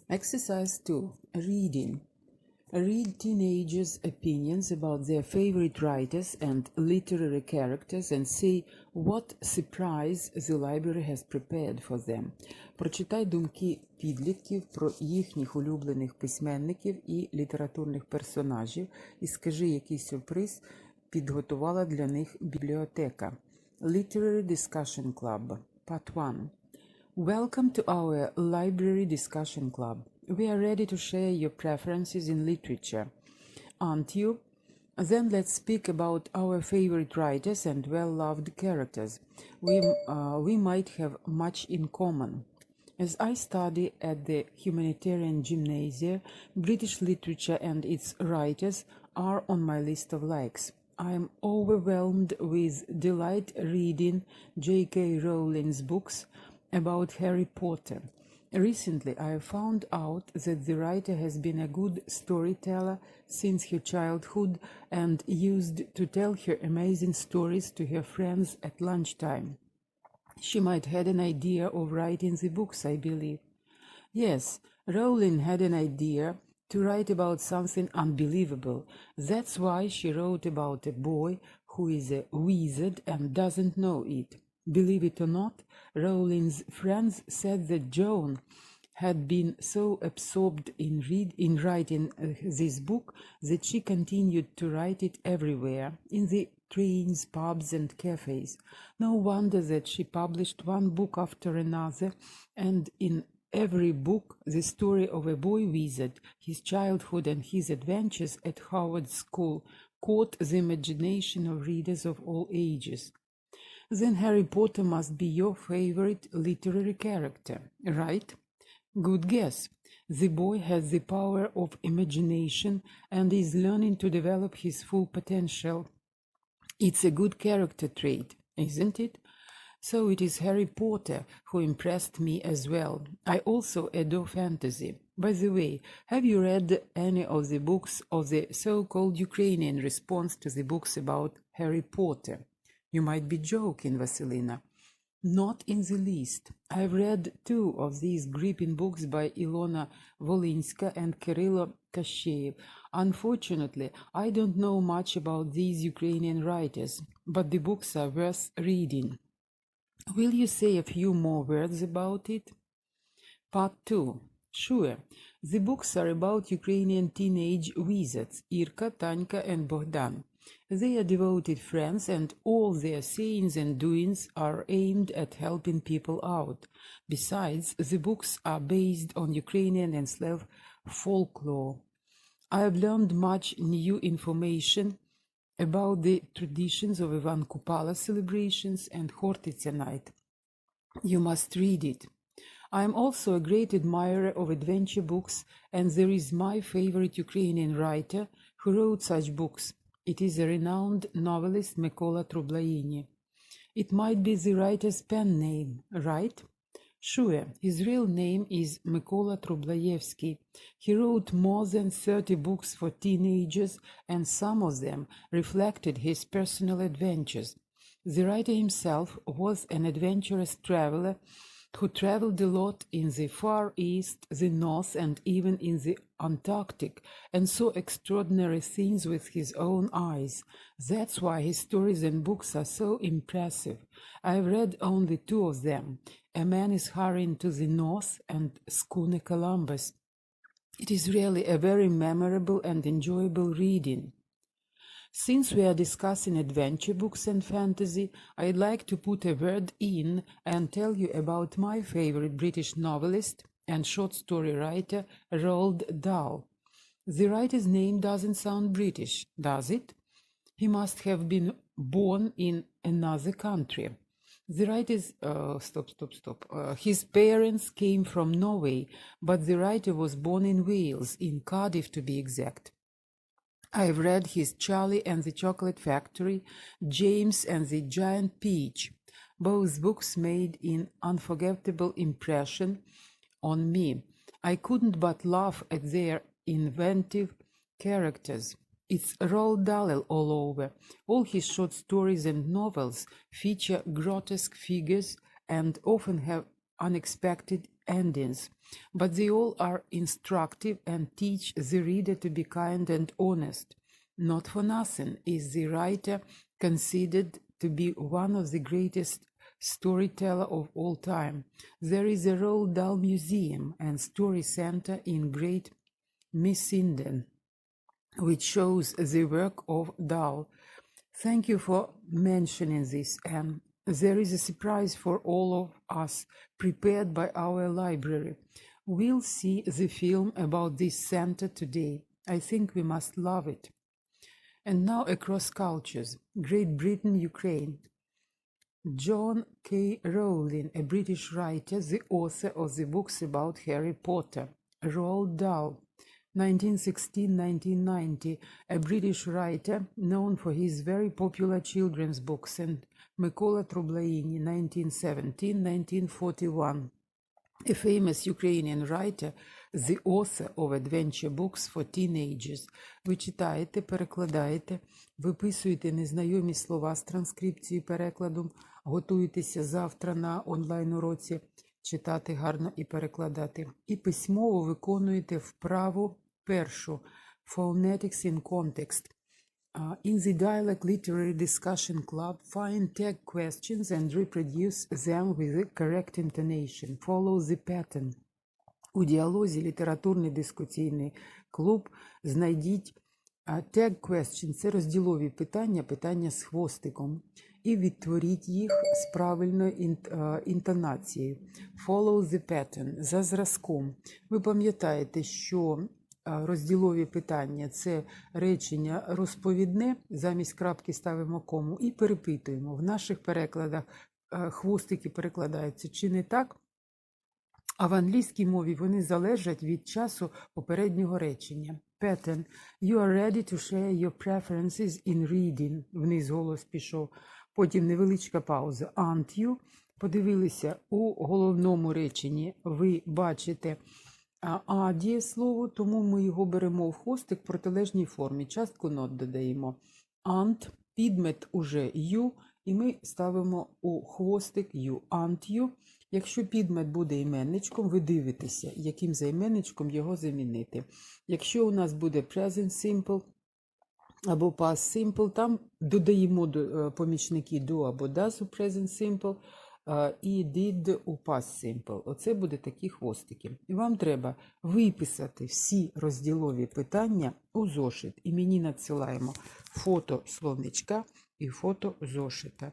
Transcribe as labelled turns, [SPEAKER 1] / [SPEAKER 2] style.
[SPEAKER 1] Exercise 2. Reading. Read teenagers' opinions about their favorite writers and literary characters and see what surprise the library has prepared for them. Прочитай думки підлітків про їхніх улюблених письменників і літературних персонажів і скажи, який сюрприз підготувала для них бібліотека. Literary Discussion Club. Part 1. Welcome to our Library Discussion Club. We are ready to share your preferences in literature. Aren't you? Then let's speak about our favorite writers and well-loved characters. We might have much in common. As I study at the Humanitarian Gymnasium, British literature and its writers are on my list of likes. I am overwhelmed with delight reading J.K. Rowling's books about Harry Potter. Recently, I found out that the writer has been a good storyteller since her childhood and used to tell her amazing stories to her friends at lunchtime. She might have had an idea of writing the books, I believe. Yes, Rowling had an idea to write about something unbelievable. That's why she wrote about a boy who is a wizard and doesn't know it. Believe it or not, Rowling's friends said that Joan had been so absorbed in writing this book that she continued to write it everywhere, in the trains, pubs and cafes. No wonder that she published one book after another, and in every book the story of a boy wizard, his childhood and his adventures at Howard School caught the imagination of readers of all ages. Then Harry Potter must be your favorite literary character, right? Good guess. The boy has the power of imagination and is learning to develop his full potential. It's a good character trait, isn't it? So it is Harry Potter who impressed me as well. I also adore fantasy. By the way, have you read any of the books of the so-called Ukrainian response to the books about Harry Potter? You might be joking, Vasilina. Not in the least. I've read 2 of these gripping books by Ilona Volinska and Kirilo Kasheev. Unfortunately, I don't know much about these Ukrainian writers, but the books are worth reading. Will you say a few more words about it? Part 2. Sure. The books are about Ukrainian teenage wizards, Irka, Tanya and Bogdan. They are devoted friends and all their sayings and doings are aimed at helping people out. Besides, the books are based on Ukrainian and Slav folklore. I have learned much new information about the traditions of Ivan Kupala celebrations and Hortitsia night. You must read it. I am also a great admirer of adventure books, and there is my favorite Ukrainian writer who wrote such books. It is a renowned novelist Mykola Trublaini. It might be the writer's pen name, right? Sure, his real name is Mykola Trublaevsky. He wrote more than 30 books for teenagers, and some of them reflected his personal adventures. The writer himself was an adventurous traveler who traveled a lot in the Far East, the North, and even in the Antarctic, and saw extraordinary things with his own eyes. That's why his stories and books are so impressive. I've read only 2 of them. A Man is Hurrying to the North and Schooner Columbus. It is really a very memorable and enjoyable reading. Since we are discussing adventure books and fantasy, I'd like to put a word in and tell you about my favorite British novelist and short story writer, Roald Dahl. The writer's name doesn't sound British, does it? He must have been born in another country. The writer's... his parents came from Norway, but the writer was born in Wales, in Cardiff to be exact. I've read his Charlie and the Chocolate Factory, James and the Giant Peach. Both books made an unforgettable impression on me. I couldn't but laugh at their inventive characters. It's Roald Dahl all over. All his short stories and novels feature grotesque figures and often have unexpected endings, but they all are instructive and teach the reader to be kind and honest. Not for nothing is the writer considered to be one of the greatest storyteller of all time. There is a Roald Dahl Museum and Story Center in Great Missenden, which shows the work of Dahl. Thank you for mentioning this, Anne. There is a surprise for all of us prepared by our library. We'll see the film about this center today. I think we must love it. And now across cultures, Great Britain, Ukraine. John K. Rowling, a British writer, the author of the books about Harry Potter. Roald Dahl, 1916-1990, a British writer known for his very popular children's books, and Mykola Trublaini, 1917-1941, a famous Ukrainian writer, the author of adventure books for teenagers. Ви читаєте, перекладаєте, виписуєте незнайомі слова з транскрипцією перекладом, готуєтеся завтра на онлайн-уроці читати гарно і перекладати. І письмово виконуєте вправу першу Phonetics in Context. In the Dialect Literary Discussion Club, find tag questions and reproduce them with the correct intonation. Follow the pattern. У діалозі літературний дискусійний клуб знайдіть tag question – це розділові питання, питання з хвостиком, і відтворіть їх з правильною інтонацією. Follow the pattern – за зразком. Ви пам'ятаєте, що розділові питання – це речення розповідне, замість крапки ставимо кому і перепитуємо. В наших перекладах хвостики перекладаються чи не так, а в англійській мові вони залежать від часу попереднього речення. Pattern. You are ready to share your preferences in reading. Вниз голос пішов. Потім невеличка пауза. Aren't you? Подивилися, у головному реченні ви бачите а дієслово, тому ми його беремо в хвостик в протилежній формі. Частку not додаємо. Aren't, підмет уже you, і ми ставимо у хвостик you. Aren't you? Якщо підмет буде іменничком, ви дивитеся, яким займенничком його замінити. Якщо у нас буде present simple або past simple, там додаємо помічники do або does у present simple і did у past simple. Оце буде такі хвостики. І вам треба виписати всі розділові питання у зошит. І мені надсилаємо фото словничка і фото зошита.